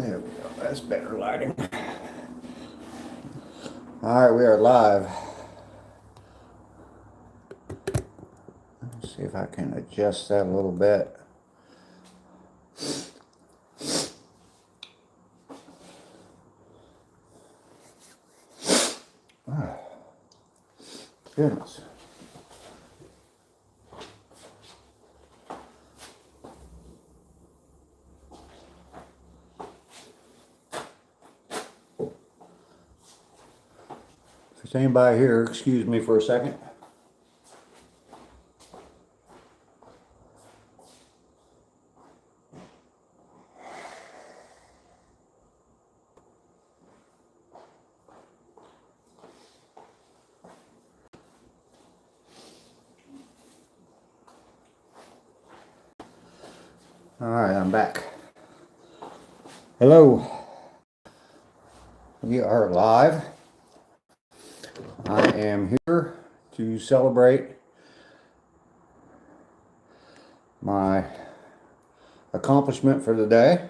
There we go. That's better lighting. All right, we are live. Let's see if I can adjust that a little bit. Oh, goodness. If there's anybody here, excuse me for a second. All right, I'm back. Hello. We are live. I am here to celebrate my accomplishment for the day,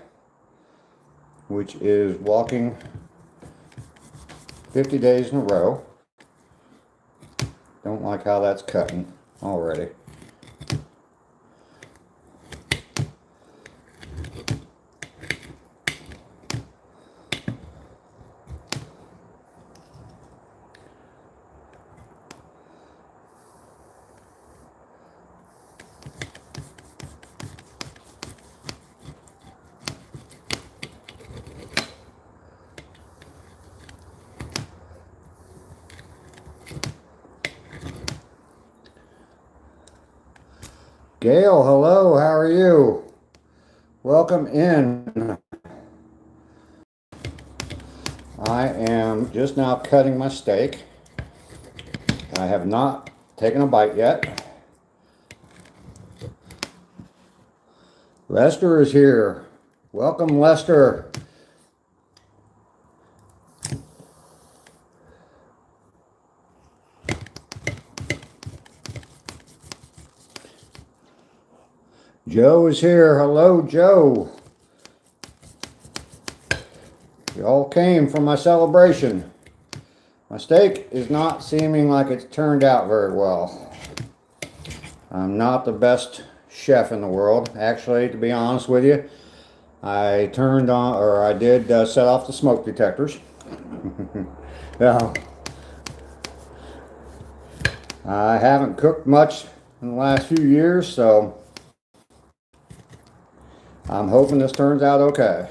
which is walking 50 days in a row. Don't like how that's cutting already. Gail, hello, how are you? Welcome in. I am just now cutting my steak. I have not taken a bite yet. Lester is here. Welcome, Lester. Joe is here. Hello, Joe. You all came for my celebration. My steak is not seeming like it's turned out very well. I'm not the best chef in the world. Actually, to be honest with you, I did set off the smoke detectors. Now, I haven't cooked much in the last few years, so I'm hoping this turns out okay.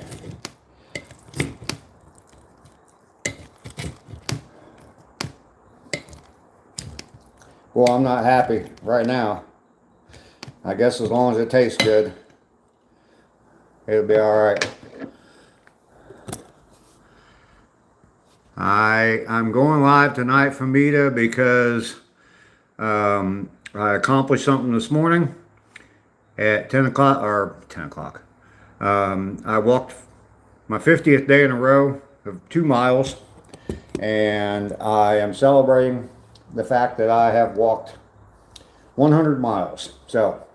Well, I'm not happy right now. I guess as long as it tastes good, it'll be all right. I'm going live tonight from Mita because I accomplished something this morning at 10 o'clock. I walked my 50th day in a row of 2 miles, and I am celebrating the fact that I have walked 100 miles. So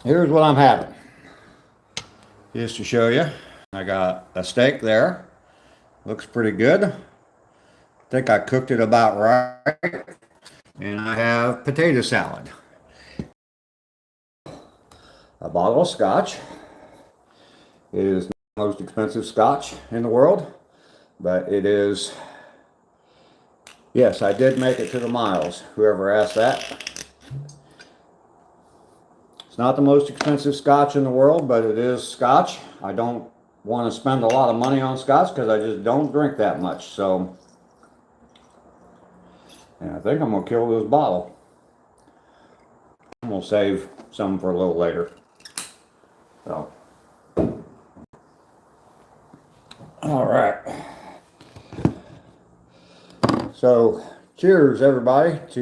here's what I'm having. Just to show you, I got a steak there. Looks pretty good. I think I cooked it about right. And I have potato salad. A bottle of scotch. It is the most expensive scotch in the world, but it is, yes, I did make it to the miles, whoever asked that. It's not the most expensive scotch in the world, but it is scotch. I don't want to spend a lot of money on scotch because I just don't drink that much. So, and I think I'm going to kill this bottle. I'm going to save some for a little later. So, all right. So, cheers everybody to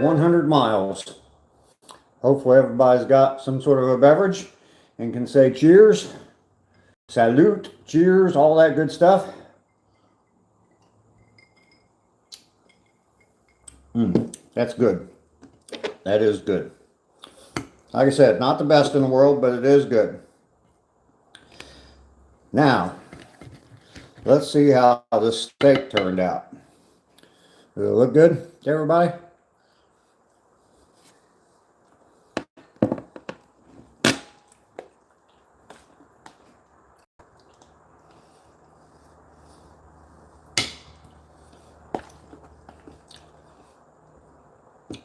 100 miles. Hopefully everybody's got some sort of a beverage and can say cheers, salute, cheers, all that good stuff. That's good. That is good. Like I said, not the best in the world, but it is good. Now, let's see how this steak turned out. Does it look good to everybody?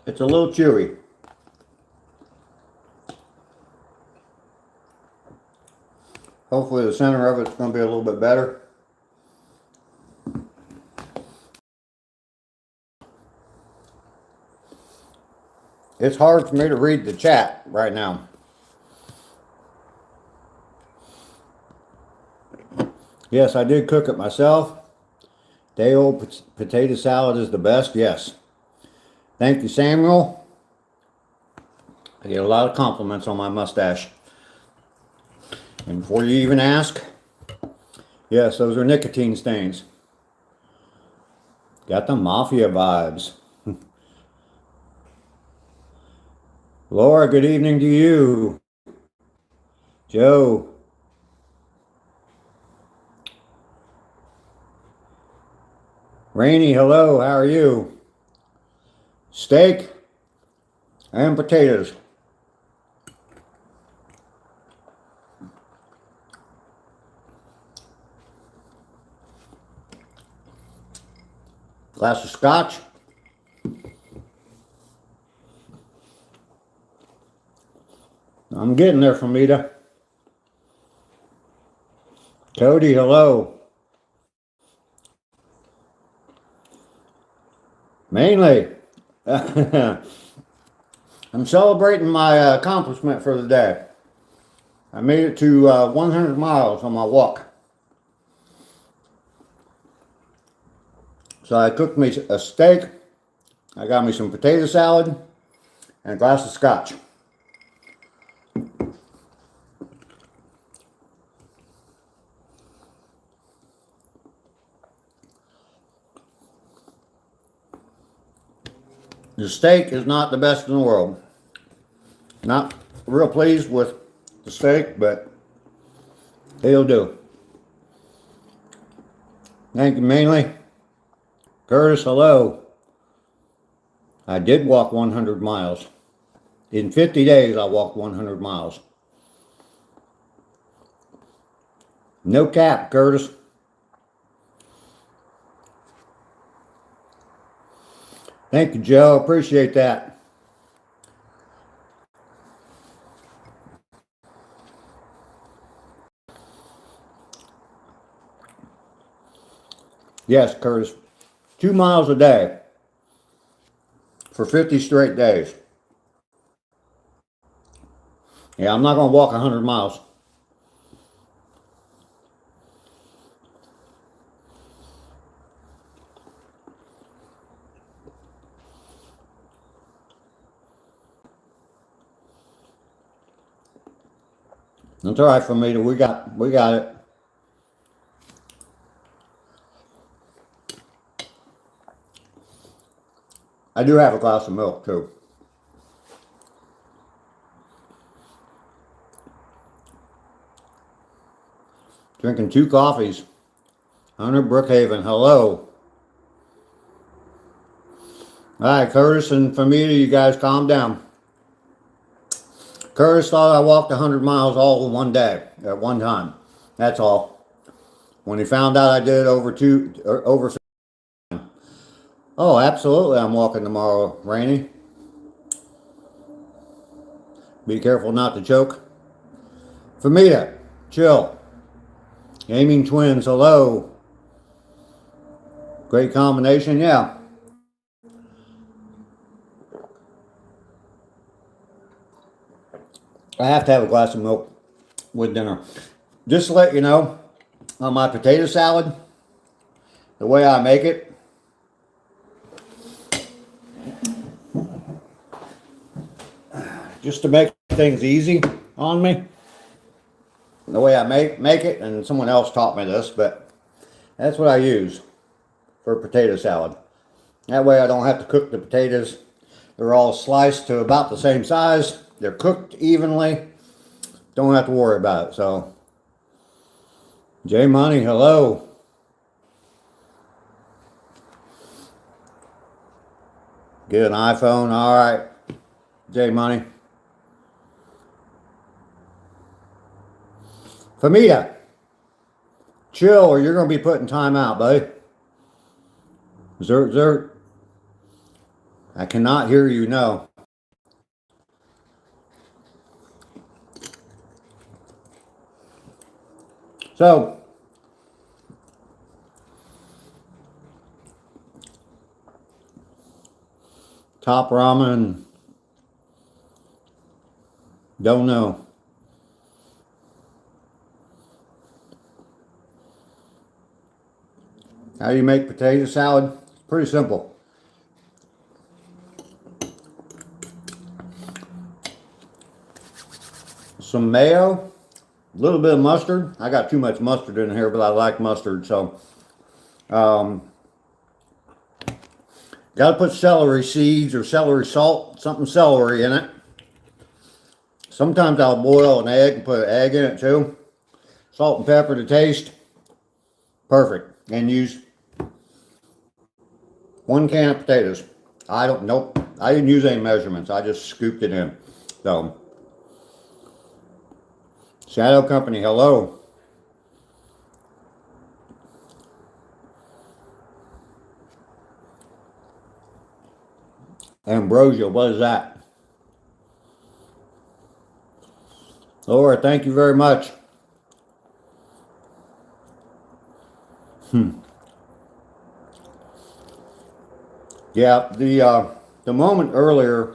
It's a little chewy. Hopefully the center of it's going to be a little bit better. It's hard for me to read the chat right now. Yes, I did cook it myself. Day old potato salad is the best. Yes. Thank you, Samuel. I get a lot of compliments on my mustache. And before you even ask, yes, those are nicotine stains. Got the mafia vibes. Laura, good evening to you. Joe. Rainy, hello, how are you? Steak and potatoes. Glass of scotch. I'm getting there, Famita. Cody, hello. Mainly, I'm celebrating my accomplishment for the day. I made it to 100 miles on my walk. So I cooked me a steak, I got me some potato salad, and a glass of scotch. The steak is not the best in the world. Not real pleased with the steak, but it'll do. Thank you, Mainly. Curtis, hello. I did walk 100 miles. In 50 days, I walked 100 miles. No cap, Curtis. Thank you, Joe. Appreciate that. Yes, Curtis. 2 miles a day for 50 straight days. Yeah, I'm not going to walk 100 miles. That's all right for me. We got it. I do have a glass of milk too. Drinking 2 coffees. Hunter Brookhaven, hello. All right, Curtis and Famita, you guys calm down. Curtis thought I walked 100 miles all in one day, at one time. That's all. When he found out I did it over 50. Oh, absolutely, I'm walking tomorrow, Rainy. Be careful not to choke. Famita, chill. Gaming Twins, hello. Great combination, yeah. I have to have a glass of milk with dinner. Just to let you know, on my potato salad, the way I make it, just to make things easy on me, the way I make it, and someone else taught me this, but that's what I use for potato salad. That way I don't have to cook the potatoes. They're all sliced to about the same size. They're cooked evenly. Don't have to worry about it. So J Money, hello. Get an iPhone. All right. J Money. Famita, chill or you're going to be put in timeout, buddy. Zert. I cannot hear you, no. So, top ramen, don't know. How do you make potato salad? It's pretty simple. Some mayo, a little bit of mustard. I got too much mustard in here, but I like mustard, so got to put celery seeds or celery salt, something celery in it. Sometimes I'll boil an egg and put an egg in it too. Salt and pepper to taste. Perfect. And use 1 can of potatoes. Nope. I didn't use any measurements. I just scooped it in. So, Shadow Company, hello. Ambrosia, what is that? Laura, thank you very much. Yeah, the moment earlier,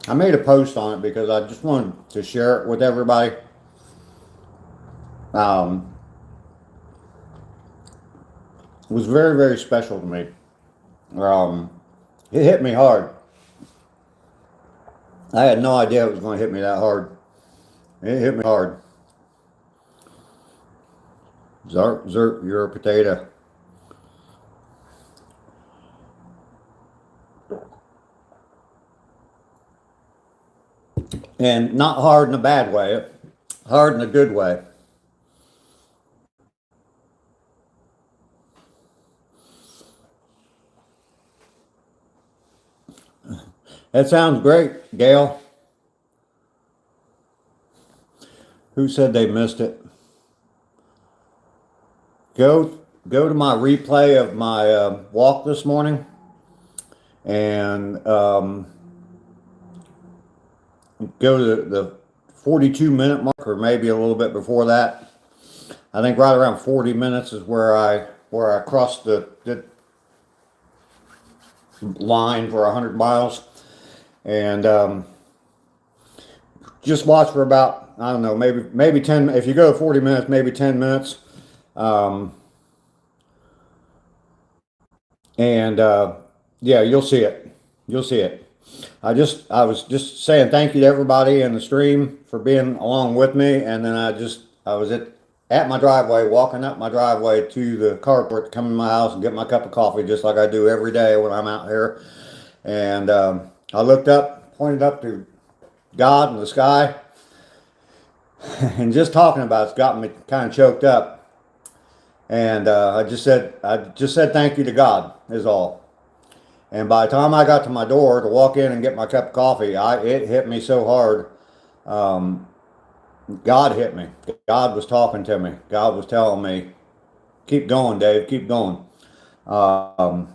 I made a post on it because I just wanted to share it with everybody. It was very, very special to me. It hit me hard. I had no idea it was going to hit me that hard. It hit me hard. Zert, you're a potato. And not hard in a bad way, hard in a good way. That sounds great, Gail. Who said they missed it? Go to my replay of my walk this morning, and go to the 42-minute mark, or maybe a little bit before that. I think right around 40 minutes is where I crossed the line for 100 miles, and just watch for about, I don't know, maybe 10. If you go 40 minutes, maybe 10 minutes. Yeah, you'll see it. You'll see it. I was just saying thank you to everybody in the stream for being along with me, and then I was at my driveway, walking up my driveway to the carport to come in my house and get my cup of coffee, just like I do every day when I'm out here. And I looked up, pointed up to God and the sky, and just talking about it's got me kind of choked up. And I just said thank you to God is all. And by the time I got to my door to walk in and get my cup of coffee, it hit me so hard. God hit me. God was talking to me. God was telling me, keep going, Dave, keep going. It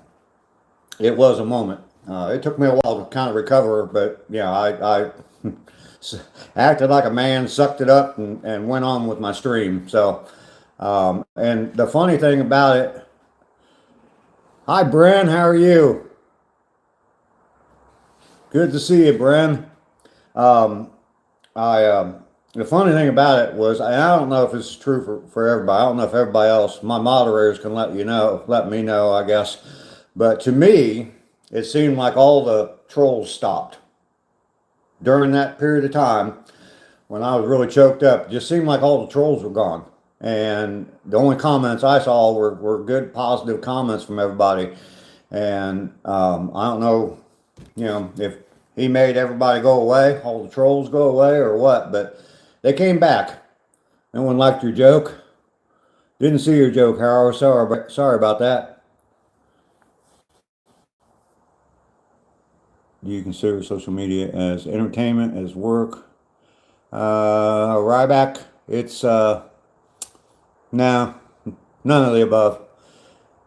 was a moment. It took me a while to kind of recover, but yeah, I acted like a man, sucked it up, and went on with my stream. So, and the funny thing about it, hi, Bren, how are you? Good to see you, Bren. The funny thing about it was, I don't know if it's true for everybody. I don't know if everybody else, my moderators can let me know, I guess. But to me, it seemed like all the trolls stopped during that period of time when I was really choked up. It just seemed like all the trolls were gone. And the only comments I saw were good, positive comments from everybody. And I don't know, if he made everybody go away, all the trolls go away or what, but they came back. No one liked your joke. Didn't see your joke, Harold. Sorry about that. Do you consider social media as entertainment, as work? Ryback, it's, no, none of the above.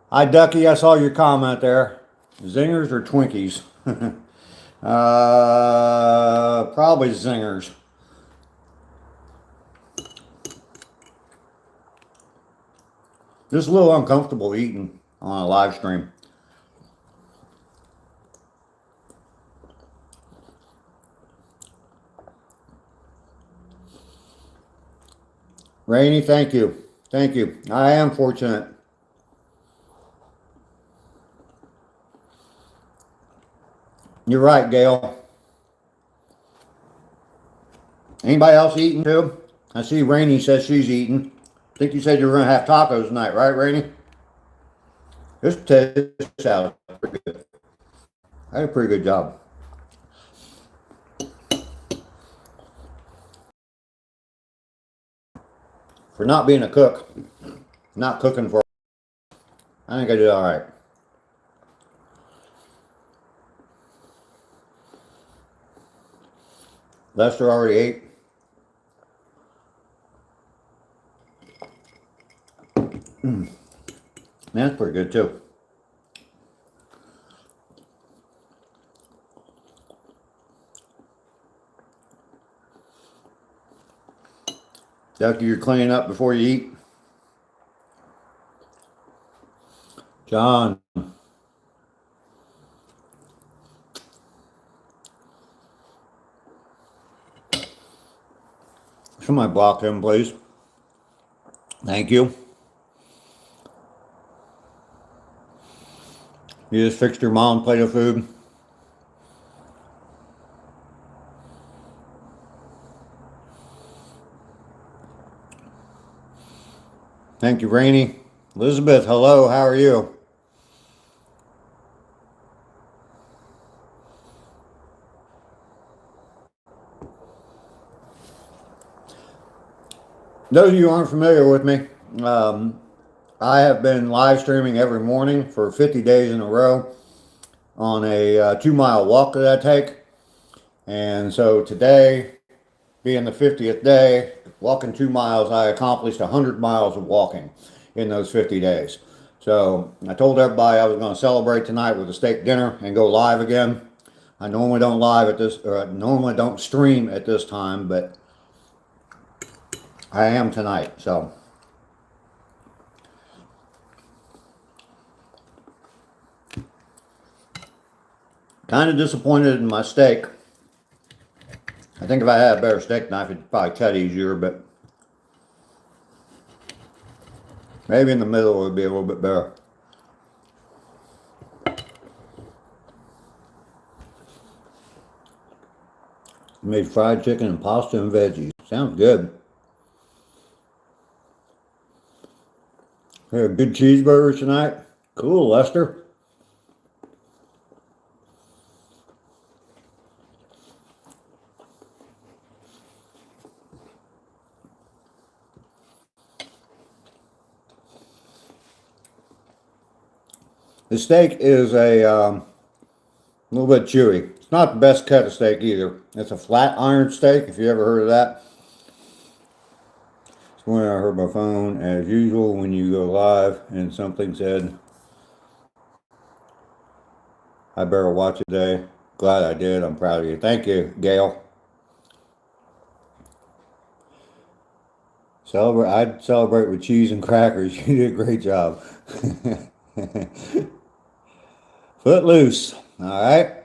Hi, Ducky, I saw your comment there. Zingers or Twinkies? Probably zingers. Just a little uncomfortable eating on a live stream. Rainy, thank you. Thank you. I am fortunate. You're right, Gail. Anybody else eating too? I see Rainy says she's eating. I think you said you were going to have tacos tonight, right, Rainy? This potato salad is pretty good. I did a pretty good job. For not being a cook, not cooking for, I think I did all right. Lester already ate. Man, that's pretty good too. Ducky, you're cleaning up before you eat. John. Somebody block him, please. Thank you. You just fixed your mom plate of food. Thank you, Rainy. Elizabeth, hello, how are you? Those of you who aren't familiar with me, I have been live streaming every morning for 50 days in a row on a 2-mile walk that I take. And so today, being the 50th day, walking 2 miles, I accomplished 100 miles of walking in those 50 days. So I told everybody I was going to celebrate tonight with a steak dinner and go live again. I normally don't live at this, or I normally don't stream at this time, but I am tonight, so. Kind of disappointed in my steak. I think if I had a better steak knife, it'd probably cut easier, but maybe in the middle it would be a little bit better. Made fried chicken and pasta and veggies. Sounds good. Had a good cheeseburger tonight. Cool, Lester. The steak is a little bit chewy. It's not the best cut of steak either. It's a flat iron steak, if you ever heard of that. It's when I heard my phone, as usual, when you go live, and something said, I better watch it today. Glad I did. I'm proud of you. Thank you, Gail. I'd celebrate with cheese and crackers. You did a great job. Footloose. All right.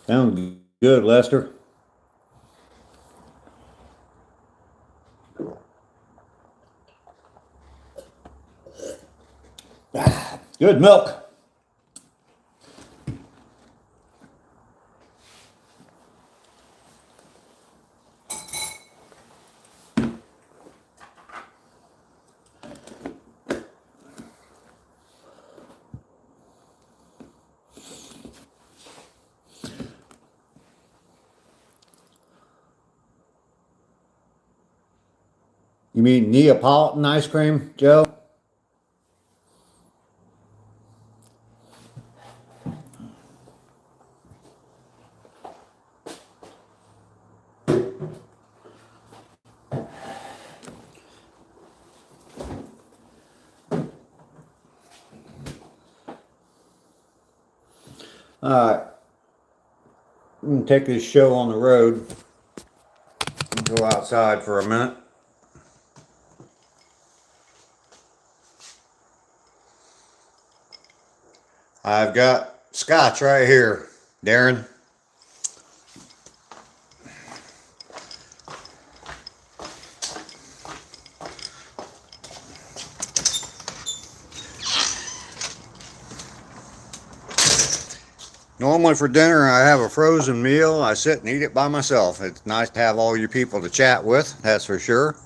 Sounds good, Lester. Good milk. You mean Neapolitan ice cream, Joe? Alright, I'm going to take this show on the road and go outside for a minute. I've got scotch right here, Darren. Normally for dinner I have a frozen meal. I sit and eat it by myself. It's nice to have all you people to chat with, that's for sure.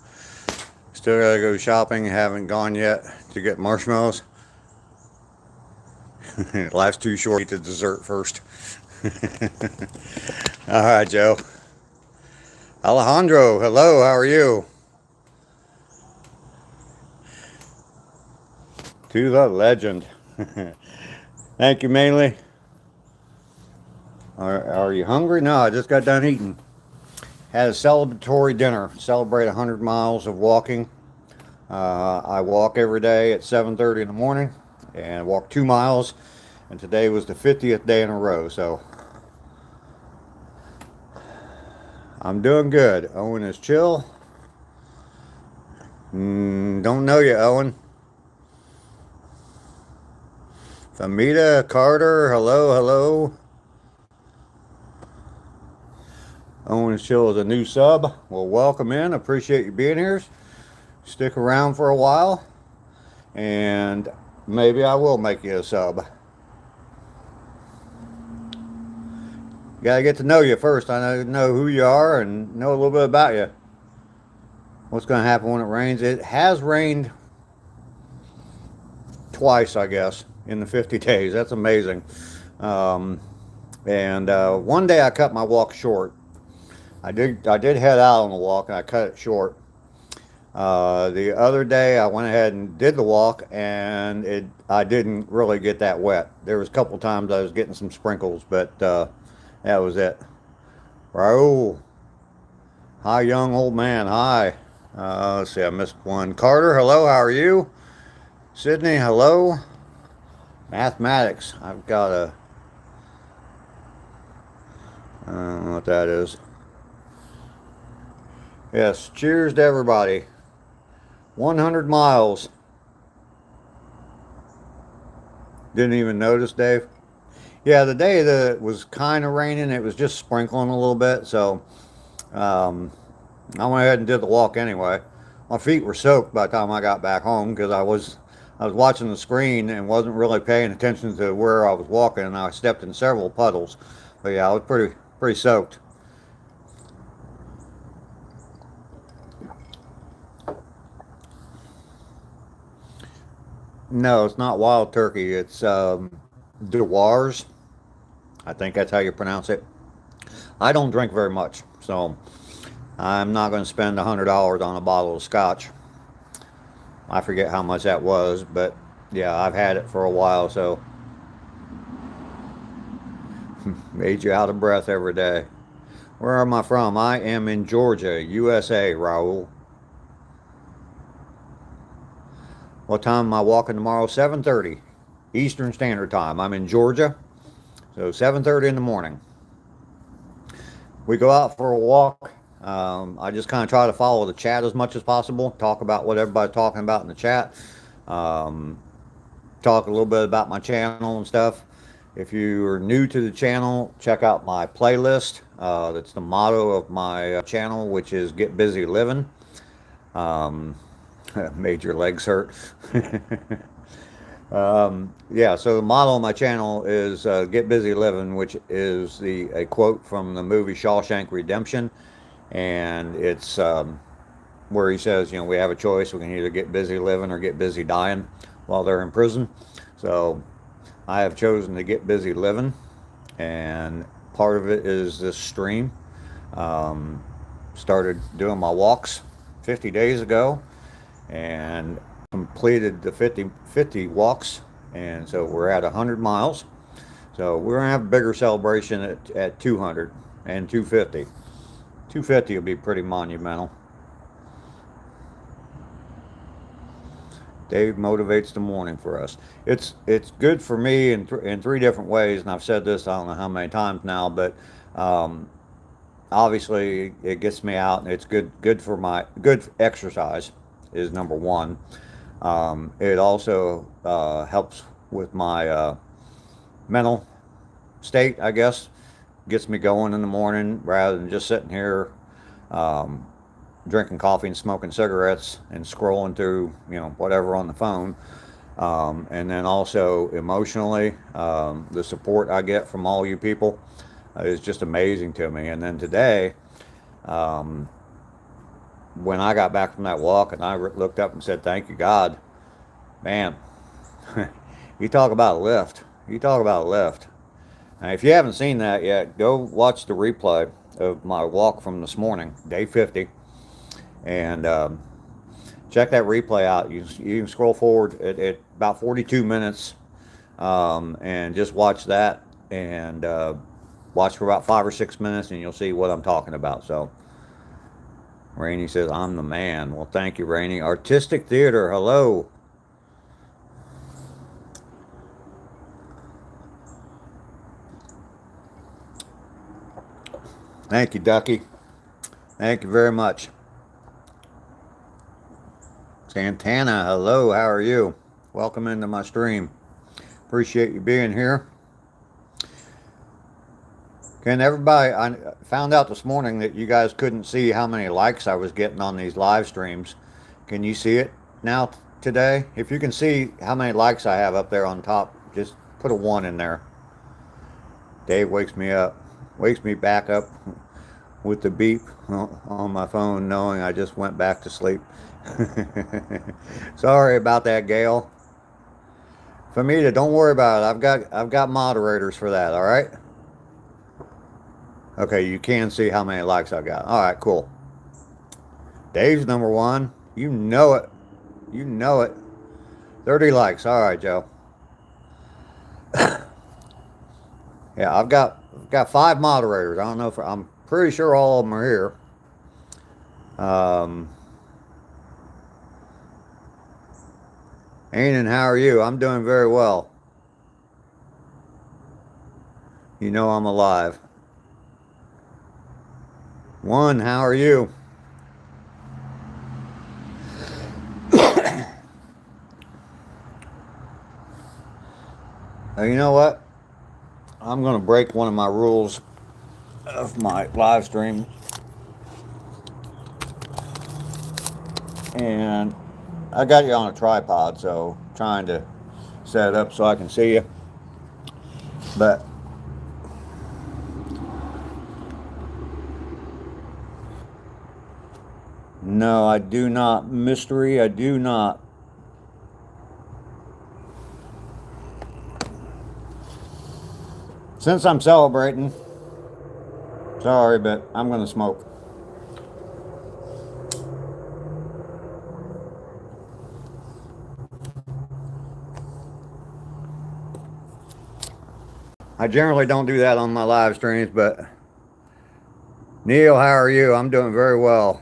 Still gotta go shopping, haven't gone yet to get marshmallows. Life's too short, eat the dessert first. Alright, Joe. Alejandro, hello, how are you? To the legend. Thank you, Mainly. Are you hungry? No, I just got done eating. Had a celebratory dinner. Celebrate 100 miles of walking. I walk every day at 7:30 in the morning and walk 2 miles. And today was the 50th day in a row. So I'm doing good. Owen is chill. Don't know you, Owen. Famita, Carter, hello, hello. Owen Chill is a new sub. Well, welcome in. Appreciate you being here. Stick around for a while, and maybe I will make you a sub. Gotta get to know you first. I know who you are and know a little bit about you. What's going to happen when it rains? It has rained twice, I guess, in the 50 days. That's amazing. And one day I cut my walk short. I did head out on the walk and I cut it short. The other day I went ahead and did the walk and I didn't really get that wet. There was a couple times I was getting some sprinkles, but that was it. Raul. Hi, young old man. Hi. Let's see, I missed one. Carter, hello, how are you? Sydney, hello. Mathematics. I've got I don't know what that is. Yes, cheers to everybody. 100 miles. Didn't even notice, Dave. Yeah, the day that it was kind of raining, it was just sprinkling a little bit, so I went ahead and did the walk anyway. My feet were soaked by the time I got back home because I was watching the screen and wasn't really paying attention to where I was walking, and I stepped in several puddles. But yeah, I was pretty soaked. No, it's not wild turkey. It's Dewar's. I think that's how you pronounce it. I don't drink very much, so I'm not going to spend $100 on a bottle of scotch. I forget how much that was, but yeah, I've had it for a while, so made you out of breath every day. Where am I from? I am in Georgia, USA, Raul. What time am I walking tomorrow? 7:30 Eastern Standard Time. I'm in Georgia, so 7:30 in the morning. We go out for a walk. I just kind of try to follow the chat as much as possible. Talk about what everybody's talking about in the chat. Talk a little bit about my channel and stuff. If you are new to the channel, check out my playlist. That's the motto of my channel, which is Get Busy Living. Made your legs hurt. Yeah, so the motto of my channel is Get Busy Living, which is a quote from the movie Shawshank Redemption. And it's where he says, you know, we have a choice. We can either get busy living or get busy dying while they're in prison. So I have chosen to get busy living, and part of it is this stream. Started doing my walks 50 days ago and completed the 50 walks. And so we're at 100 miles. So we're going to have a bigger celebration at 200 and 250. 250 will be pretty monumental. Dave motivates the morning for us. It's good for me in three different ways, and I've said this I don't know how many times now, but um, obviously it gets me out, and it's good for my good exercise is number one. It also helps with my mental state, I guess. Gets me going in the morning rather than just sitting here um, drinking coffee and smoking cigarettes and scrolling through, whatever on the phone. And then also emotionally, the support I get from all you people is just amazing to me. And then today, um, when I got back from that walk and I looked up and said, "Thank you, God," man, you talk about a lift. You talk about a lift. Now, if you haven't seen that yet, go watch the replay of my walk from this morning, day 50, and check that replay out. You can scroll forward at about 42 minutes and just watch that and watch for about 5 or 6 minutes, and you'll see what I'm talking about. So, Rainey says, "I'm the man." Well, thank you, Rainey. Artistic Theater, hello. Thank you, Ducky. Thank you very much. Santana, hello. How are you? Welcome into my stream. Appreciate you being here. Can everybody, I found out this morning that you guys couldn't see how many likes I was getting on these live streams. Can you see it now today? If you can see how many likes I have up there on top, just put a 1 in there. Dave wakes me back up with the beep on my phone, knowing I just went back to sleep. Sorry about that, Gail. Famita, don't worry about it. I've got moderators for that, all right? Okay, you can see how many likes I got. All right, cool. Dave's number 1. You know it. You know it. 30 likes. All right, Joe. Yeah, I've got 5 moderators. I don't know if I'm pretty sure all of them are here. Aiden, how are you? I'm doing very well. You know I'm alive. 1, how are you? You know what? I'm going to break one of my rules of my live stream. And I got you on a tripod, so I'm trying to set it up so I can see you. But no, I do not. Mystery, I do not. Since I'm celebrating, sorry, but I'm going to smoke. I generally don't do that on my live streams, but Neil, how are you? I'm doing very well.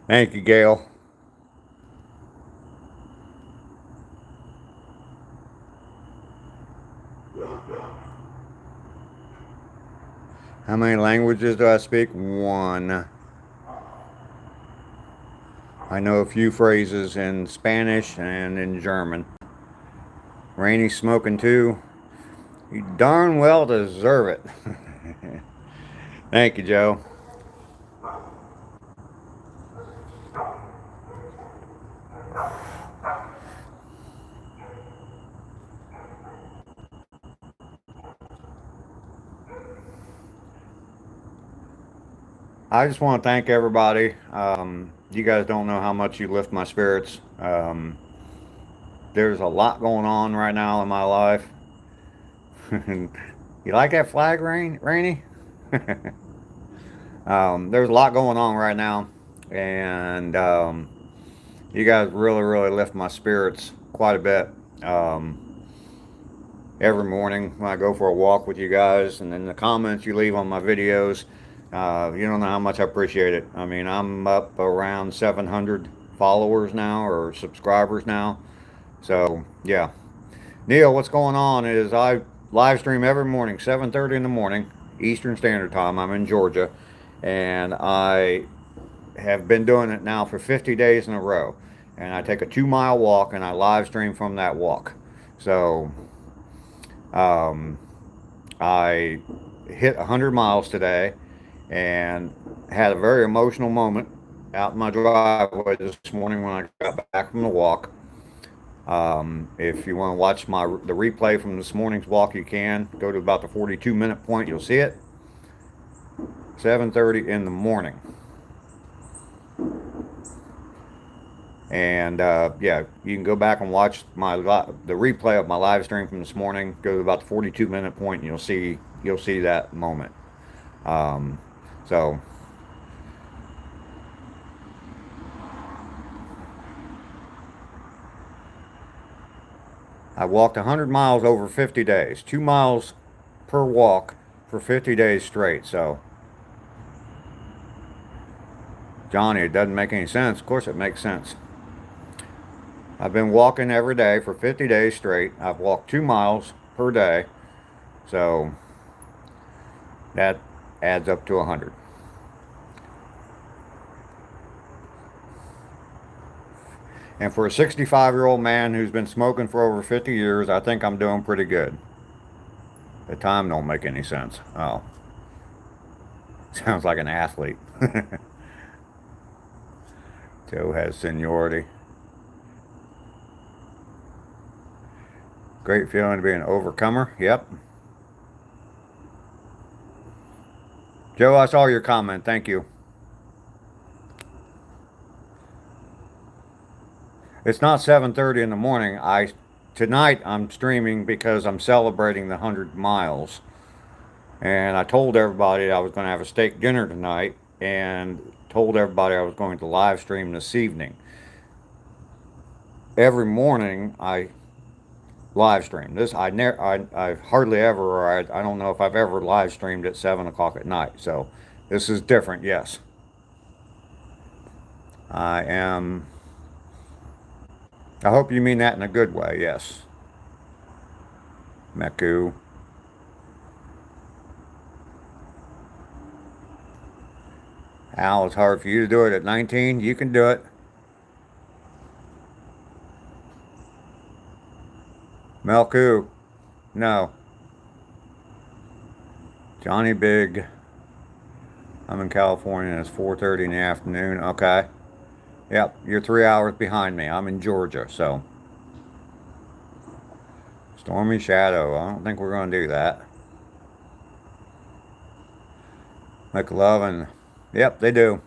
Thank you, Gail. How many languages do I speak? 1. I know a few phrases in Spanish and in German. Rainey's smoking too. You darn well deserve it. Thank you, Joe. I just want to thank everybody. You guys don't know how much you lift my spirits. There's a lot going on right now in my life. You like that flag, Rainy? There's a lot going on right now, and you guys really, really lift my spirits quite a bit. Every morning when I go for a walk with you guys, and then the comments you leave on my videos, you don't know how much I appreciate it. I mean, I'm up around 700 followers now, or subscribers now. So yeah, Neil, what's going on is I live stream every morning, 7:30 in the morning, Eastern Standard Time. I'm in Georgia, and I have been doing it now for 50 days in a row. And I take a 2 mile walk and I live stream from that walk. So um, I hit 100 miles today and had a very emotional moment out in my driveway this morning when I got back from the walk. If you want to watch the replay from this morning's walk, you can go to about the 42-minute point. You'll see it. 7:30 in the morning. And yeah, you can go back and watch the replay of my live stream from this morning. Go to about the 42-minute point, and you'll see that moment. So I walked 100 miles over 50 days, 2 miles per walk for 50 days straight. So, Johnny, it doesn't make any sense. Of course, it makes sense. I've been walking every day for 50 days straight. I've walked 2 miles per day. So, that adds up to 100. And for a 65-year-old man who's been smoking for over 50 years, I think I'm doing pretty good. The time don't make any sense. Oh. Sounds like an athlete. Joe has seniority. Great feeling to be an overcomer. Yep. Joe, I saw your comment. Thank you. It's not 7:30 in the morning. Tonight I'm streaming because I'm celebrating the 100 miles. And I told everybody I was going to have a steak dinner tonight, and told everybody I was going to live stream this evening. Every morning I live stream this. I hardly ever, or I don't know if I've ever live streamed at 7 o'clock at night. So this is different. Yes, I am. I hope you mean that in a good way. Yes, Meku. Al, it's hard for you to do it at 19. You can do it. Melku, no. Johnny Big, I'm in California and it's 4:30 in the afternoon. Okay. Yep, you're 3 hours behind me. I'm in Georgia, so. Stormy Shadow, I don't think we're going to do that. McLovin, yep, they do.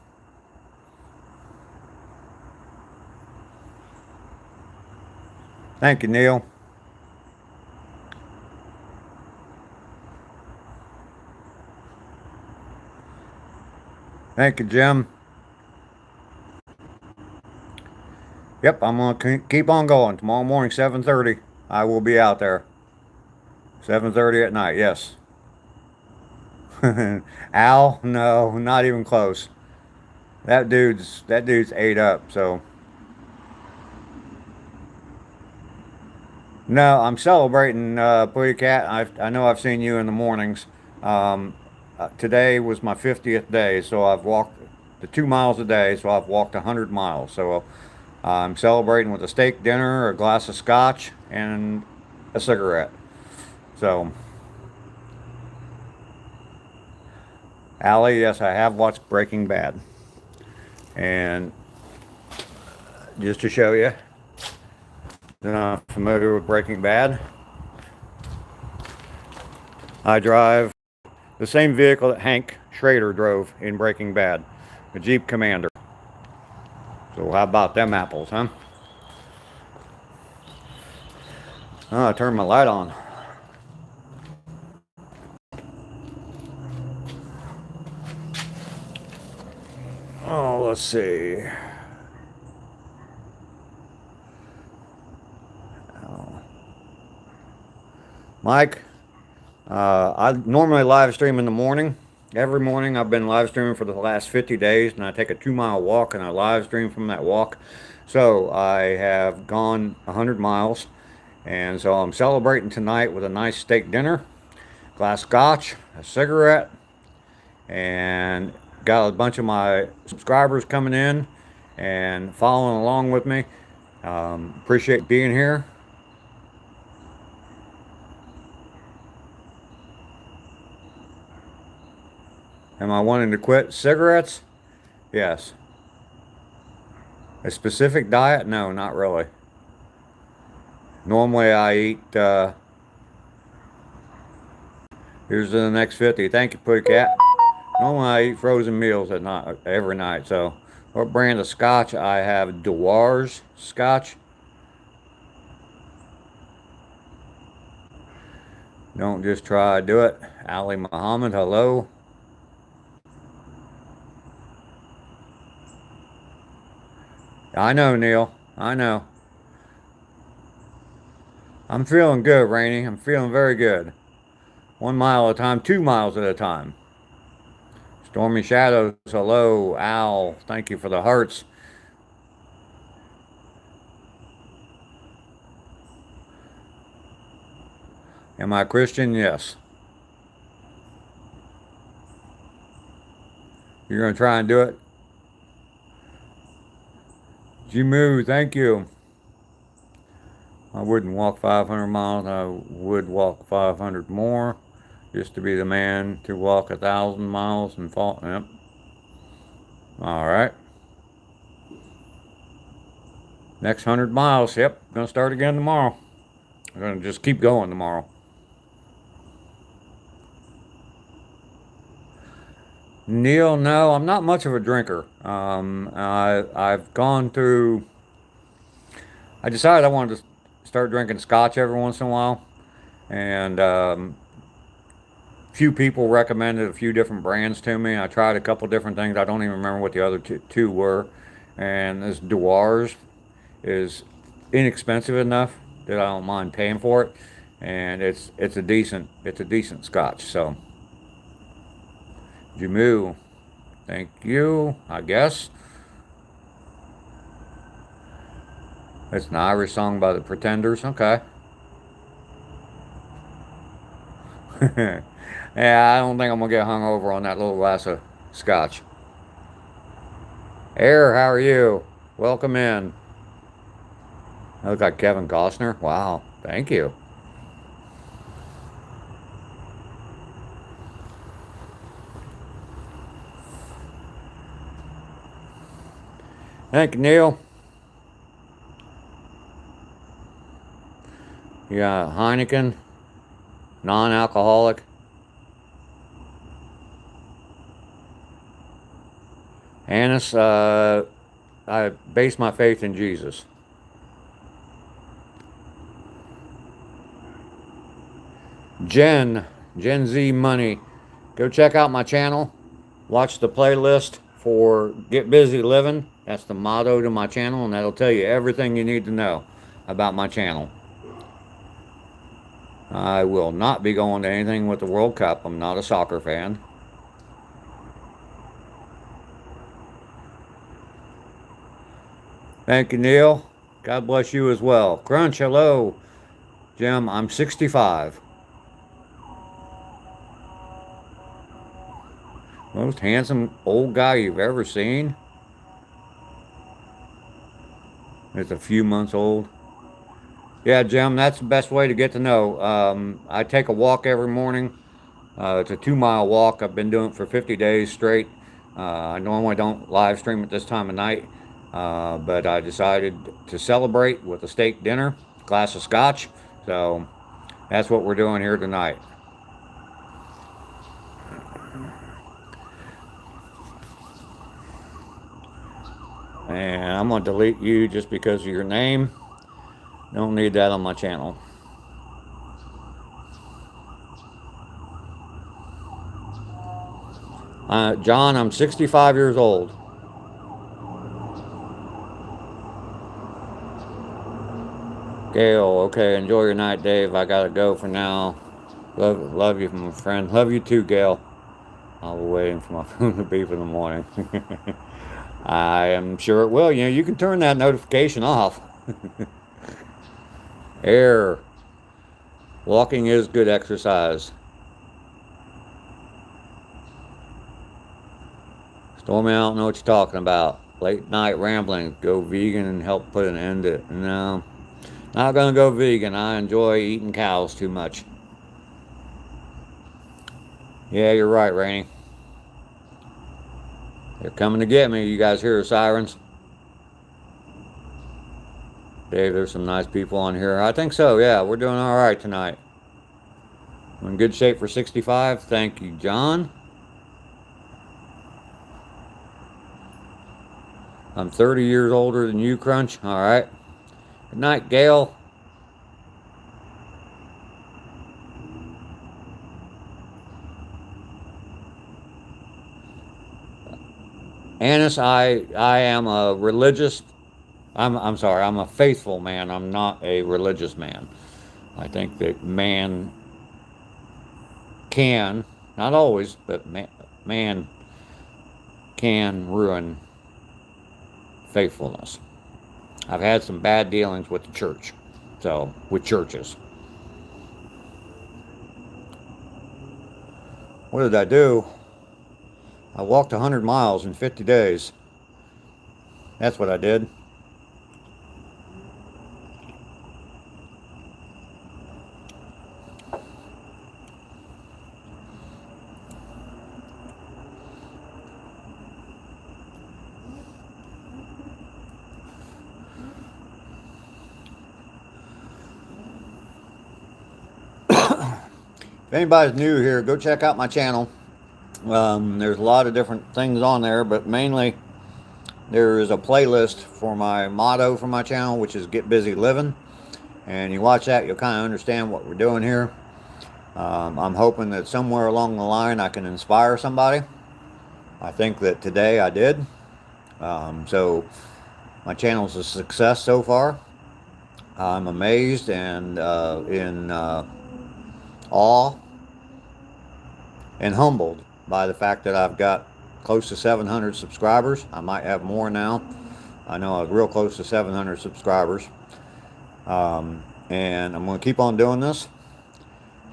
Thank you, Neil. Thank you, Jim. Yep, I'm going to keep on going. Tomorrow morning, 7:30, I will be out there. 7:30 at night, yes. Al, no, not even close. That dude's ate up, so. No, I'm celebrating Putty Cat. I know I've seen you in the mornings. Today was my 50th day, so I've walked the 2 miles a day, so I've walked 100 miles. So I'm celebrating with a steak dinner, a glass of scotch, and a cigarette. So, Allie, yes, I have watched Breaking Bad. And just to show you that I'm familiar with Breaking Bad, I drive the same vehicle that Hank Schrader drove in Breaking Bad, a Jeep Commander. So how about them apples, huh? Oh, I turned my light on. let's see. Mike, I normally live stream in the morning. Every morning I've been live streaming for the last 50 days, and I take a 2 mile walk and I live stream from that walk. So I have gone 100 miles, and so I'm celebrating tonight with a nice steak dinner, glass of scotch, a cigarette, and got a bunch of my subscribers coming in and following along with me. Appreciate being here. Am I wanting to quit cigarettes? Yes. A specific diet? No, not really. Normally I eat, here's the next 50. Thank you, Pussycat. Normally I eat frozen meals at night, every night. So what brand of scotch? I have Dewar's Scotch. Don't just try, do it. Ali Muhammad, hello. I know, Neil. I know. I'm feeling good, Rainey. I'm feeling very good. 1 mile at a time, 2 miles at a time. Stormy Shadows, hello. Al, thank you for the hearts. Am I Christian? Yes. You're going to try and do it? Jimu, thank you. I wouldn't walk 500 miles. I would walk 500 more just to be the man to walk 1,000 miles and fall. Yep. All right. Next 100 miles. Yep. Going to start again tomorrow. I'm going to just keep going tomorrow. Neil, no, I'm not much of a drinker. I've gone through. I decided I wanted to start drinking scotch every once in a while, and few people recommended a few different brands to me. I tried a couple different things. I don't even remember what the other two were. And this Dewar's is inexpensive enough that I don't mind paying for it, and it's a decent scotch. So. Jamu, thank you, I guess. It's an Irish song by the Pretenders. Okay. Yeah, I don't think I'm going to get hung over on that little glass of scotch. Air, how are you? Welcome in. I look like Kevin Costner. Wow, thank you. Thank you, Neil. Yeah, Heineken, non-alcoholic. Annis, I base my faith in Jesus. Gen Z Money. Go check out my channel. Watch the playlist for Get Busy Living. That's the motto to my channel, and that'll tell you everything you need to know about my channel. I will not be going to anything with the World Cup. I'm not a soccer fan. Thank you, Neil. God bless you as well. Crunch, hello. Jim, I'm 65. Most handsome old guy you've ever seen. It's a few months old. Yeah, Jim, that's the best way to get to know. I take a walk every morning. It's a 2 mile walk. I've been doing it for 50 days straight. I normally don't live stream at this time of night, but I decided to celebrate with a steak dinner, glass of scotch. So that's what we're doing here tonight. And I'm going to delete you just because of your name. Don't need that on my channel. John, I'm 65 years old. Gail, okay, enjoy your night, Dave. I gotta go for now. Love you, my friend. Love you too, Gail. I'll be waiting for my phone to beep in the morning. I am sure it will. You know, you can turn that notification off. Air. Walking is good exercise. Stormy, I don't know what you're talking about. Late night rambling. Go vegan and help put an end to it. No, not gonna go vegan. I enjoy eating cows too much. Yeah, you're right, Rainey. They're coming to get me. You guys hear the sirens? Dave, there's some nice people on here. I think so, yeah. We're doing all right tonight. I'm in good shape for 65. Thank you, John. I'm 30 years older than you, Crunch. All right. Good night, Gail. Annis, I am a religious. I'm sorry. I'm a faithful man. I'm not a religious man. I think that man can, not always, but man can ruin faithfulness. I've had some bad dealings with the church, so with churches. What did I do? I walked 100 miles in 50 days. That's what I did. If anybody's new here, go check out my channel. There's a lot of different things on there, but mainly there is a playlist for my motto for my channel, which is Get Busy Living. And you watch that, you'll kind of understand what we're doing here. I'm hoping that somewhere along the line I can inspire somebody. I think that today I did. So my channel's a success so far. I'm amazed and in awe and humbled by the fact that I've got close to 700 subscribers. I might have more now. I know I'm real close to 700 subscribers. And I'm going to keep on doing this.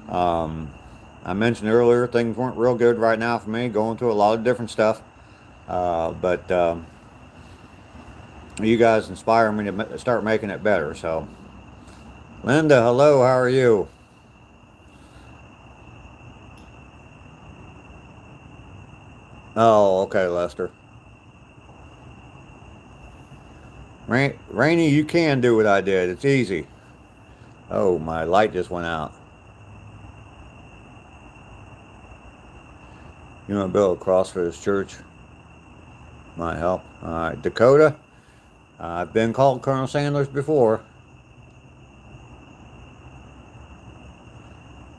I mentioned earlier things weren't real good right now for me, going through a lot of different stuff. But you guys inspire me to start making it better. So, Linda, hello, how are you? Oh, okay, Lester. Rainy, you can do what I did. It's easy. Oh, my light just went out. You want to build a cross for this church? Might help. All right, Dakota. I've been called Colonel Sanders before.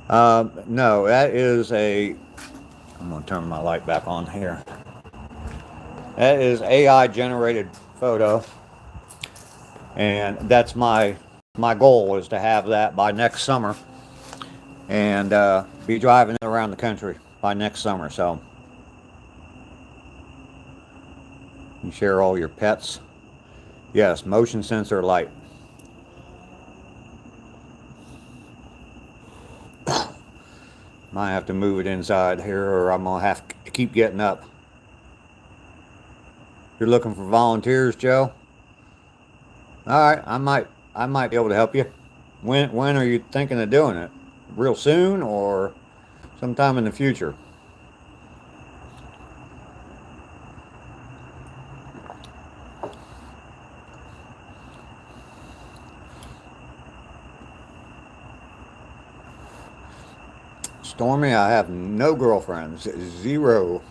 No, that is a. I'm going to turn my light back on here. That is AI generated photo, and that's my goal is to have that by next summer, and be driving it around the country by next summer. So you share all your pets. Yes, motion sensor light. Might have to move it inside here, or I'm gonna have to keep getting up. You're looking for volunteers, Joe? All right, I might be able to help you. When are you thinking of doing it? Real soon or sometime in the future? Stormy, I have no girlfriends. Zero.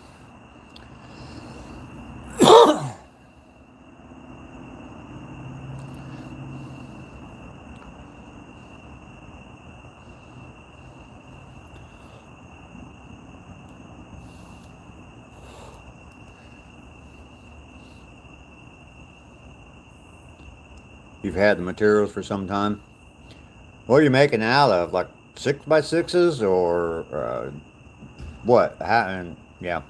You've had the materials for some time? What are you making out of? Like 6x6s or what? And yeah.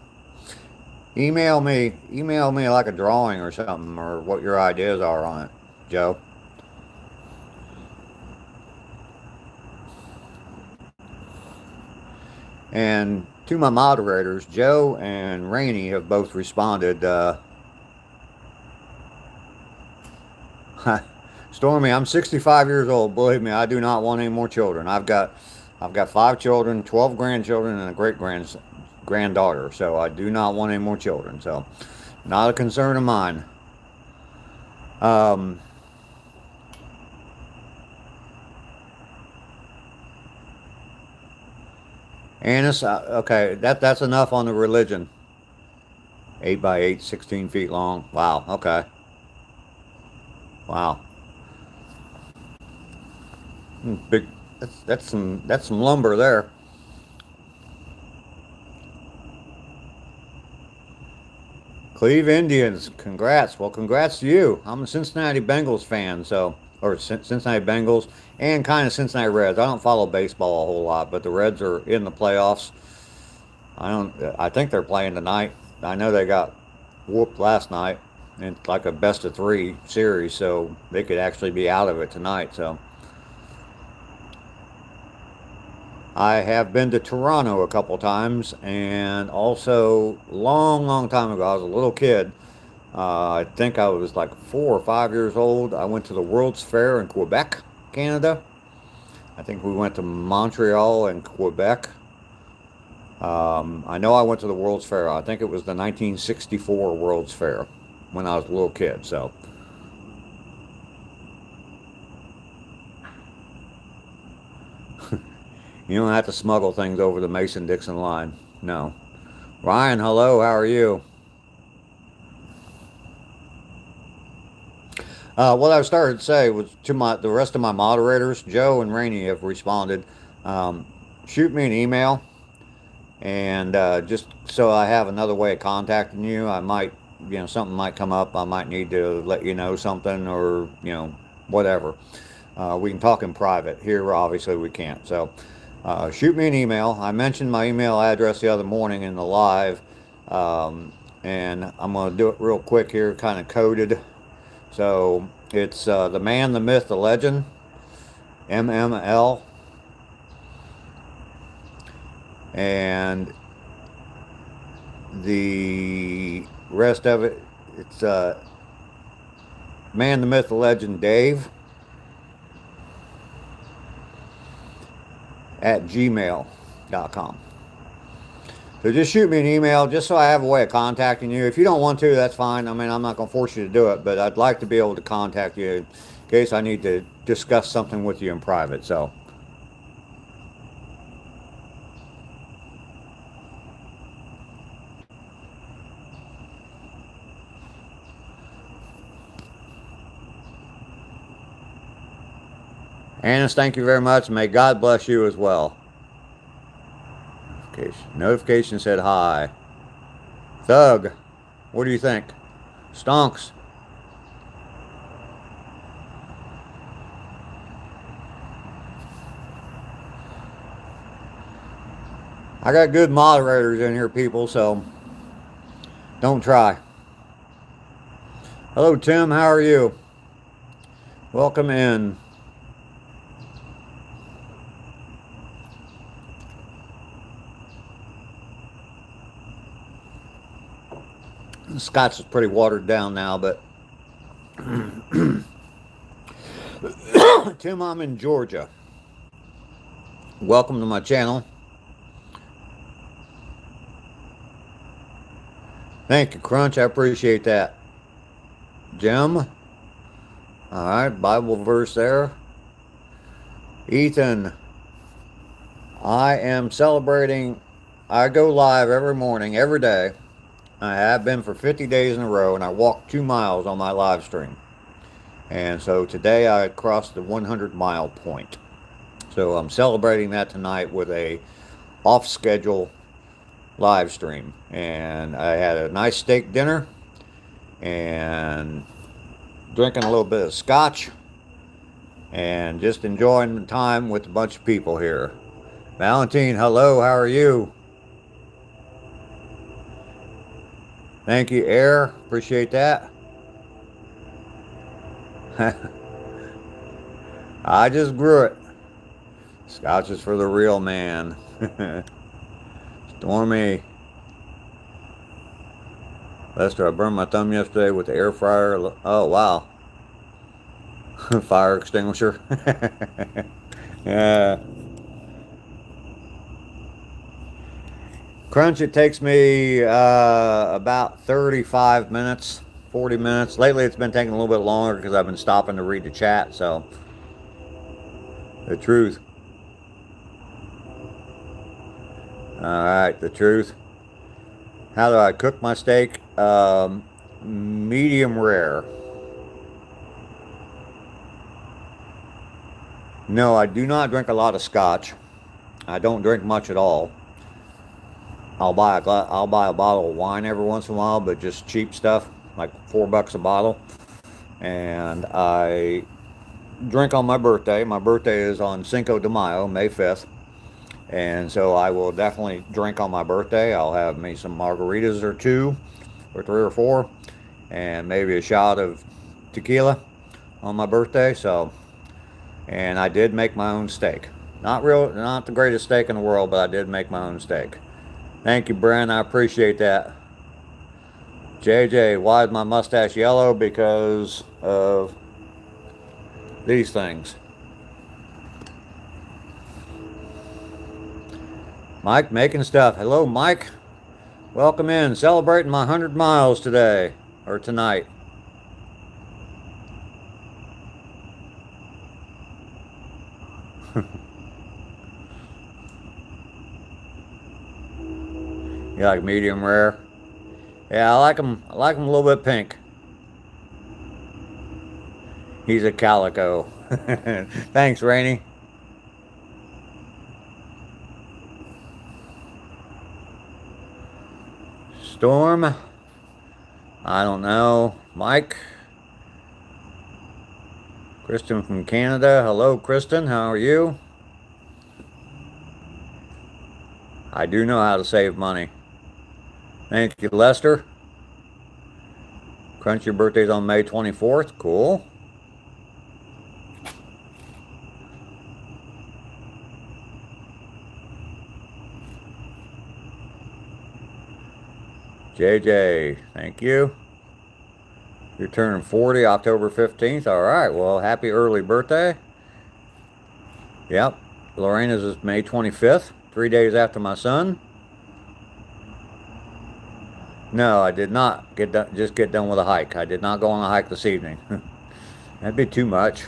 Email me like a drawing or something, or what your ideas are on it, Joe. And to my moderators, Joe and Rainey have both responded. Stormy, I'm 65 years old. Believe me, I do not want any more children. I've got 5 children, 12 grandchildren, and a granddaughter. So I do not want any more children. So, not a concern of mine. Um, Annis, okay, that's enough on the religion. 8x8, 16 feet long. Wow. Okay. Wow. Big. That's some lumber there. Cleve Indians, congrats. Well, congrats to you. I'm a Cincinnati Bengals fan, so or Cincinnati Bengals and kind of Cincinnati Reds. I don't follow baseball a whole lot, but the Reds are in the playoffs. I don't. I think they're playing tonight. I know they got whooped last night in like a best of three series, so they could actually be out of it tonight. So I have been to Toronto a couple times, and also long time ago, I was a little kid. I think I was like 4 or 5 years old. I went to the World's Fair in Quebec, Canada. I think we went to Montreal and Quebec. I know I went to the World's Fair. I think it was the 1964 World's Fair when I was a little kid. So, you don't have to smuggle things over the Mason-Dixon line. No. Ryan, hello. How are you? What I started to say was to the rest of my moderators, Joe and Rainey have responded. Um, Shoot me an email, and just so I have another way of contacting you. I might, something might come up. I might need to let you know something, or whatever. We can talk in private. Here, obviously, we can't. So, shoot me an email. I mentioned my email address the other morning in the live, and I'm going to do it real quick here, kind of coded. So it's the man, the myth, the legend, MML, and the rest of it, it's man, the myth, the legend, Dave at gmail.com. So just shoot me an email just so I have a way of contacting you. If you don't want to, that's fine. I mean, I'm not going to force you to do it, but I'd like to be able to contact you in case I need to discuss something with you in private. So, Annis, thank you very much. May God bless you as well. Notification said hi. Thug, what do you think? Stonks. I got good moderators in here, people, so don't try. Hello, Tim. How are you? Welcome in. The Scotch is pretty watered down now, but Tim, I'm in Georgia. Welcome to my channel. Thank you, Crunch. I appreciate that. Jim. All right, Bible verse there. Ethan. I am celebrating. I go live every morning, every day. I have been for 50 days in a row, and I walked 2 miles on my live stream. And so today I crossed the 100-mile point. So I'm celebrating that tonight with a off-schedule live stream. And I had a nice steak dinner and drinking a little bit of scotch. and just enjoying the time with a bunch of people here. Valentine, hello, how are you? Thank you, Air. Appreciate that. I just grew it. Scotch is for the real man. Stormy. Lester, I burned my thumb yesterday with the air fryer. Oh, wow. Fire extinguisher. Yeah. Crunch, it takes me about 35 minutes, 40 minutes. Lately, it's been taking a little bit longer because I've been stopping to read the chat. So, the truth. All right, the truth. How do I cook my steak? Medium rare. No, I do not drink a lot of scotch. I don't drink much at all. I'll buy a bottle of wine every once in a while, but just cheap stuff, like $4 a bottle. And I drink on my birthday. My birthday is on Cinco de Mayo, May 5th. And so I will definitely drink on my birthday. I'll have me some margaritas or two, or three or four, and maybe a shot of tequila on my birthday. So, and I did make my own steak. Not the greatest steak in the world, but I did make my own steak. Thank you, Bren. I appreciate that. JJ, why is my mustache yellow? Because of these things. Mike making stuff. Hello, Mike. Welcome in. Celebrating my 100 miles today, or tonight. You like medium rare? Yeah, I like them. I like them a little bit pink. He's a calico. Thanks, Rainey. Storm. I don't know. Mike. Kristen from Canada. Hello, Kristen. How are you? I do know how to save money. Thank you, Lester. Crunch, your birthday's on May 24th. Cool. JJ, thank you. You're turning 40 October 15th. All right. Well, happy early birthday. Yep. Lorena's is May 25th, 3 days after my son. No, I did not just get done with a hike. I did not go on a hike this evening. That'd be too much.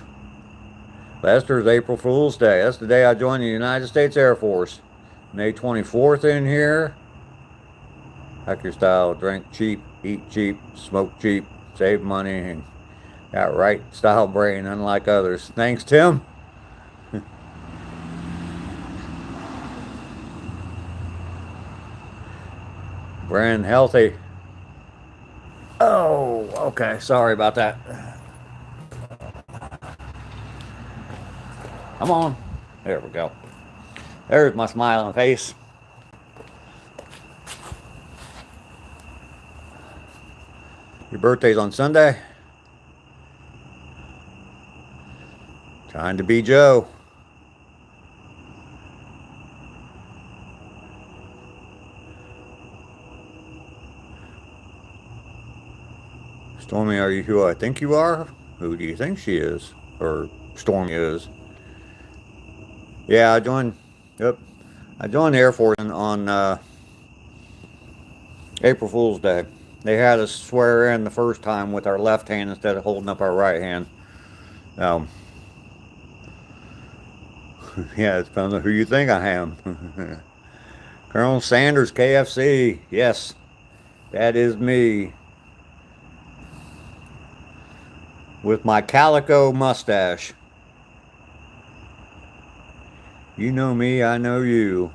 Lester's April Fool's Day. That's the day I joined the United States Air Force. May 24th in here. Hiker style, drink cheap, eat cheap, smoke cheap, save money, and got right style brain unlike others. Thanks, Tim. Brand healthy. Oh, okay. Sorry about that. Come on. There we go. There's my smiling face. Your birthday's on Sunday. Trying to be Joe. Stormy, are you who I think you are? Who do you think she is? Or Stormy is? Yeah, I joined the Air Force on April Fool's Day. They had us swear in the first time with our left hand instead of holding up our right hand. Yeah, it depends on who you think I am. Colonel Sanders, KFC. Yes, that is me. With my calico mustache. You know me, I know you.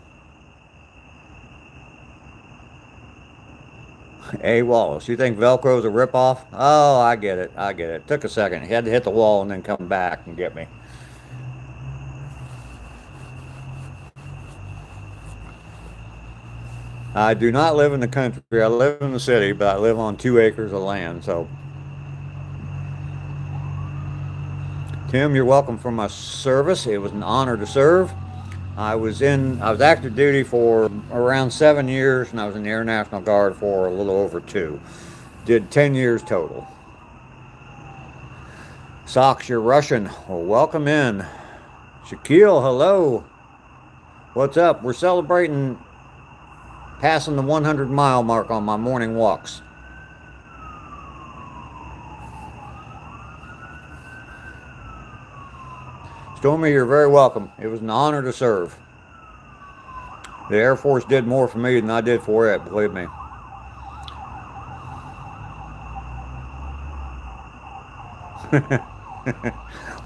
A. Wallace, you think Velcro's a ripoff? Oh, I get it. Took a second. He had to hit the wall and then come back and get me. I do not live in the country. I live in the city, but I live on 2 acres of land. So, Tim, you're welcome for my service. It was an honor to serve. I was active duty for around 7 years, and I was in the Air National Guard for a little over 2. Did 10 years total. Socks, you're Russian. Well, welcome in. Shaquille, hello. What's up? We're celebrating passing the 100-mile mark on my morning walks. Stormy, you're very welcome. It was an honor to serve. The Air Force did more for me than I did for it, believe me.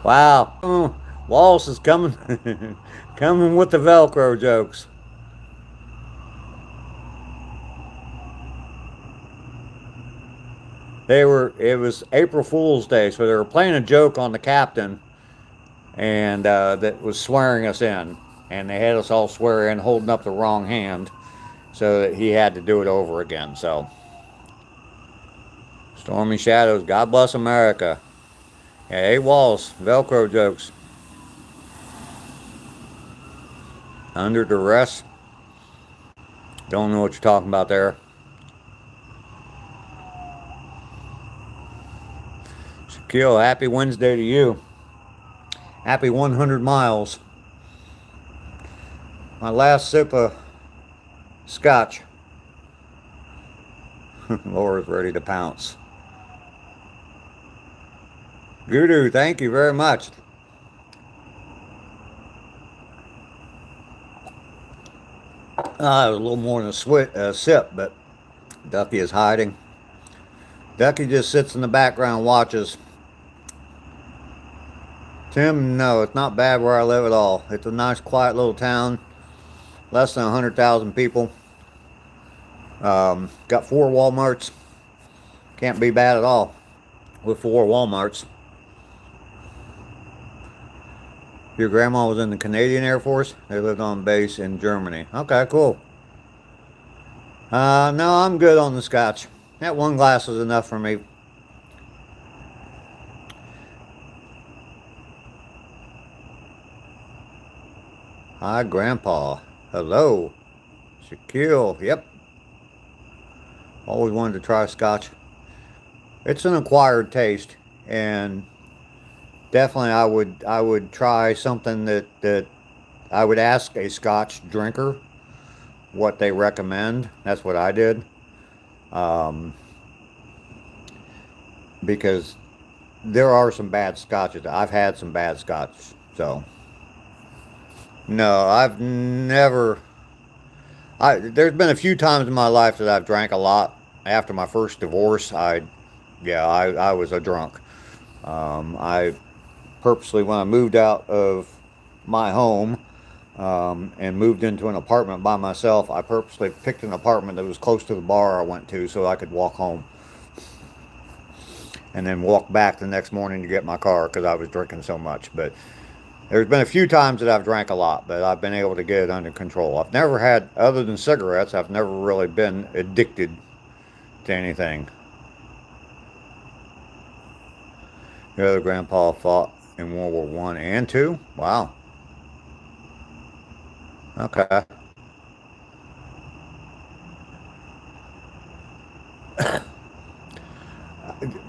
Wow. Wallace is coming coming with the Velcro jokes. It was April Fool's Day, so they were playing a joke on the captain and that was swearing us in. And they had us all swear in holding up the wrong hand, so that he had to do it over again. So, Stormy Shadows, God bless America. Hey, Wallace, Velcro jokes. Under duress. Don't know what you're talking about there. Shaquille, happy Wednesday to you. Happy 100 miles. My last sip of scotch. Laura's ready to pounce. Gudu, thank you very much. It was a little more than a sip, but Ducky is hiding. Ducky just sits in the background, watches. Tim, no, it's not bad where I live at all. It's a nice, quiet little town. Less than 100,000 people. Got 4 Walmarts. Can't be bad at all with 4 Walmarts. Your grandma was in the Canadian Air Force? They lived on base in Germany. Okay, cool. No, I'm good on the scotch. That one glass is enough for me. Hi, Grandpa. Hello. Shaquille. Yep. Always wanted to try scotch. It's an acquired taste, and definitely I would try something that I would ask a scotch drinker what they recommend. That's what I did. Because there are some bad scotches. I've had some bad scotch. So, no, I've never. There's been a few times in my life that I've drank a lot. After my first divorce, I was a drunk. I purposely, when I moved out of my home and moved into an apartment by myself, I purposely picked an apartment that was close to the bar I went to so I could walk home. And then walk back the next morning to get my car because I was drinking so much. But there's been a few times that I've drank a lot, but I've been able to get it under control. I've never had, other than cigarettes, I've never really been addicted to anything. The other grandpa fought in World War One and Two. Wow. Okay.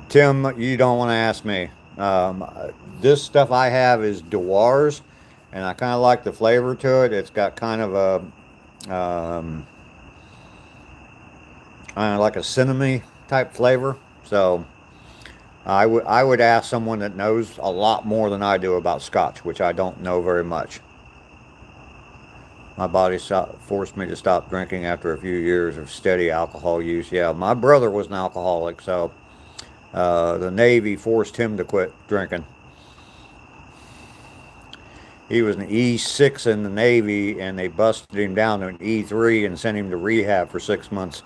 Tim, you don't want to ask me. This stuff I have is Dewar's, and I kind of like the flavor to it. It's got kind of like a cinnamon type flavor. So I would ask someone that knows a lot more than I do about scotch, which I don't know very much. My body forced me to stop drinking after a few years of steady alcohol use. Yeah, my brother was an alcoholic, so the Navy forced him to quit drinking. He was an E6 in the Navy, and they busted him down to an E3 and sent him to rehab for 6 months.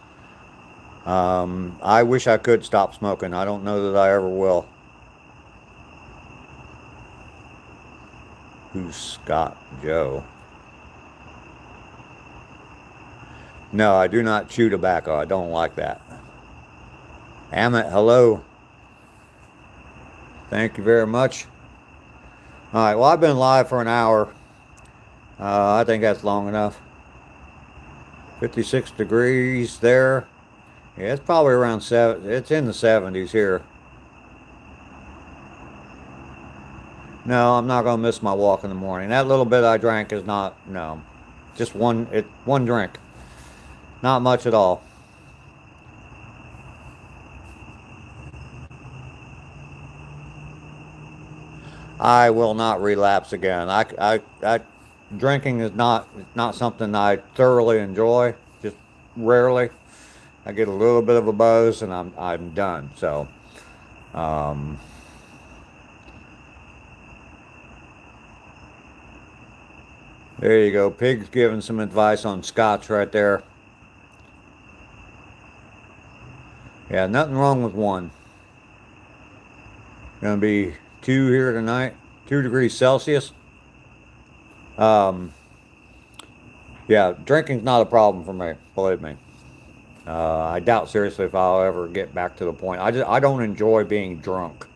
I wish I could stop smoking. I don't know that I ever will. Who's Scott Joe? No, I do not chew tobacco. I don't like that. Amit, hello. Thank you very much. All right, well, I've been live for an hour. I think that's long enough. 56 degrees there. Yeah, it's probably around 7. It's in the 70s here. No, I'm not going to miss my walk in the morning. That little bit I drank is not, no. Just one drink. Not much at all. I will not relapse again. Drinking is not something I thoroughly enjoy. Just rarely. I get a little bit of a buzz and I'm done. So, um, there you go. Pig's giving some advice on scotch right there. Yeah, nothing wrong with one. Gonna be 2 here tonight. 2 degrees Celsius. Um, yeah, drinking's not a problem for me. Believe me. I doubt seriously if I'll ever get back to the point. I don't enjoy being drunk.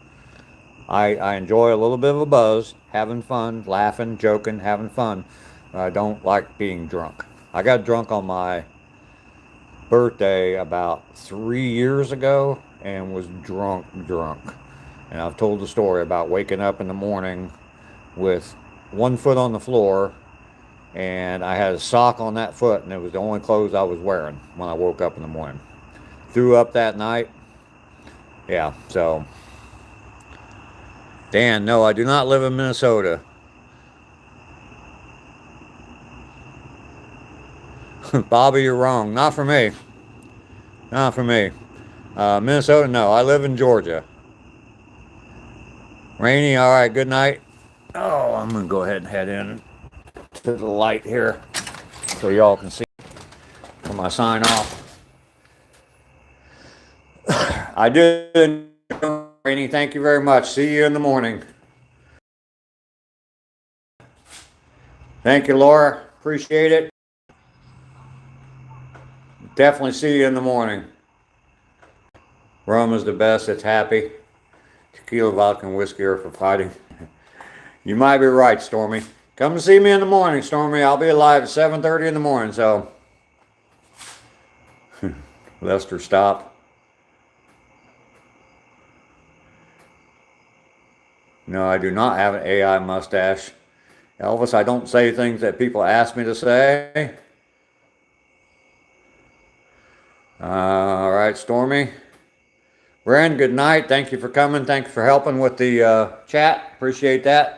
I enjoy a little bit of a buzz, having fun, laughing, joking, having fun. I don't like being drunk. I got drunk on my birthday about 3 years ago and was drunk. And I've told the story about waking up in the morning with one foot on the floor, and I had a sock on that foot, and it was the only clothes I was wearing when I woke up in the morning. Threw up that night. Yeah, so. Dan, no, I do not live in Minnesota. Bobby, you're wrong. Not for me. Not for me. Minnesota, no. I live in Georgia. Rainy, all right, good night. Oh, I'm going to go ahead and head in to the light here so y'all can see when I sign off. I did, Rainy. Thank you very much. See you in the morning. Thank you, Laura. Appreciate it. Definitely see you in the morning. Rum is the best. It's happy. Tequila, vodka, and whiskey are for fighting. You might be right, Stormy. Come and see me in the morning, Stormy. I'll be alive at 7:30 in the morning, so. Lester, stop. No, I do not have an AI mustache. Elvis, I don't say things that people ask me to say. All right, Stormy. Bren, good night. Thank you for coming. Thank you for helping with the chat. Appreciate that.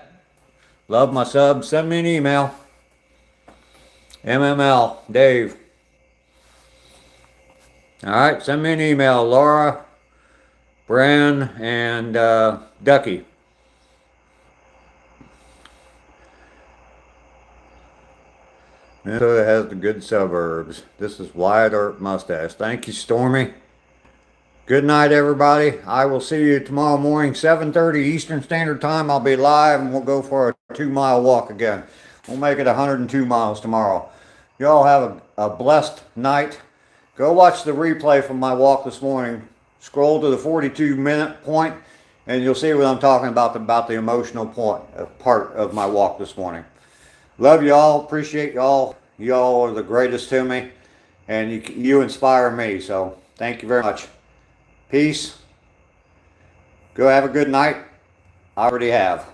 Love my subs. Send me an email. MML, Dave. All right, send me an email. Laura, Bren, and Ducky. Minnesota has the good suburbs. This is Wyatt Earp Mustache. Thank you, Stormy. Good night, everybody. I will see you tomorrow morning, 7:30 Eastern Standard Time. I'll be live, and we'll go for a 2-mile walk again. We'll make it 102 miles tomorrow. Y'all have a blessed night. Go watch the replay from my walk this morning. Scroll to the 42-minute point, and you'll see what I'm talking about the emotional part of my walk this morning. Love y'all. Appreciate y'all. Y'all are the greatest to me, and you inspire me. So thank you very much. Peace. Go have a good night. I already have.